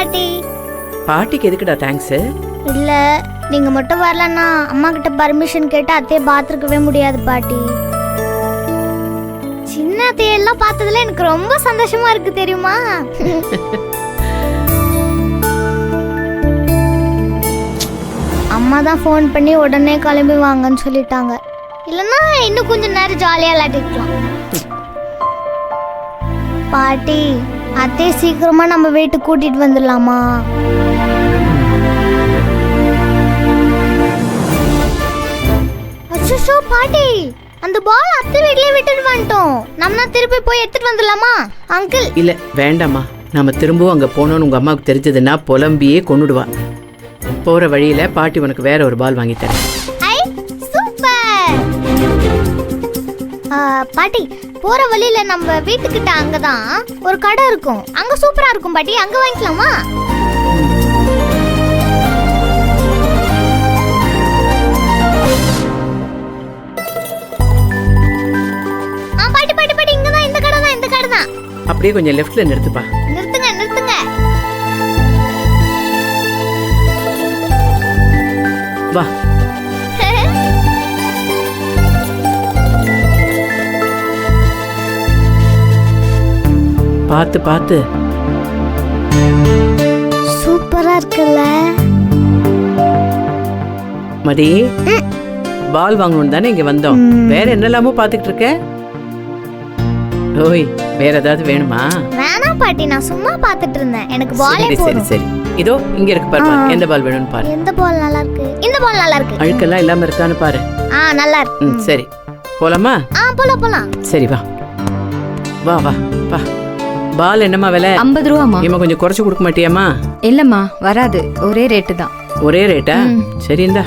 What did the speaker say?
பாட்டி. பாட்டிக்கு எதுக்குடா தேங்க்ஸ்? இல்ல நீங்க மட்டும் வரலன்னா அம்மா கிட்ட பர்மிஷன் கேட்டு அத்தையை பார்த்துருக்கவே முடியாது பாட்டி. சின்ன அத்தையெல்லாம் பார்த்ததுல எனக்கு ரொம்ப சந்தோஷமா இருக்கு தெரியுமா? அம்மா தான் ஃபோன் பண்ணி உடனே கிளம்பி வாங்கன்னு சொல்லிட்டாங்க. இல்லைன்னா இன்னும் கொஞ்சம் நேரம் ஜாலியாக விளையாடிக்கலாம். பாட்டி அத்தை சீக்கிரமா நம்ம வீட்டுக்கு கூட்டிட்டு வந்துடலாமா? அச்சோ பாட்டி, அந்த பால் அத்தை வீட்லயே விட்டுட்டு வந்துட்டோம். நம்ம திருப்பி போய் எடுத்துட்டு வந்துடலாமா அங்கிள்? இல்ல வேண்டாமா, நம்ம திரும்பவும் அங்க போனோம்னு உங்க அம்மாவுக்கு தெரிஞ்சதுன்னா புலம்பியே கொன்னுடுவா. போற வழியில பாட்டி உனக்கு வேற ஒரு பால் வாங்கி தரேன். ஐ சூப்பர். பாட்டி போற வழியில நம்ம வீட்டுக்கிட்ட அங்கதான் ஒரு கடை இருக்கும், அங்க சூப்பரா இருக்கும் பாட்டி, அங்க வாங்கிக்கலாமா? பாட்டி பாட்டி பாட்டி இங்கதான், இந்த கடை தான், இந்த கடை தான். அப்படியே கொஞ்சம் லெஃப்ட்ல நிறுத்துப்பா. நிறுத்துங்க நிறுத்துங்க. வா. பார்த்து பார்த்து. சூப்பரா இருக்குல்ல மதி? பால் வாங்கணும் தானே இங்க வந்தோம். வேற என்னெல்லாமோ பாத்துக்கிட்டு இருக்க? ஓய், வேற ஏதாவது வேணுமா? வேணாம் பாட்டி, நான் சும்மா பாத்துட்டு இருந்தேன். எனக்கு பாலே சரி போதும். சரி இதோ இங்க இருக்கு பாரு. எந்த பால் வேணும்னு பாரு. எந்த பால் நல்லா இருக்கு? இந்த பால் நல்லா இருக்கு. அழுக்கெல்லாம் இல்லாம இருக்கான்னு பாரு. நல்லா இருக்கு. சரி போலாமா? போலாம் போலாம். சரி வா வா வா வா. பால் என்னம்மா விலை? 50 ரூபாமா. இம்மா கொஞ்சம் குறைச்சு கொடுக்க மாட்டியாமா? இல்லம்மா வராது, ஒரே ரேட்டு தான். ஒரே ரேட்டா? சரி இந்தா.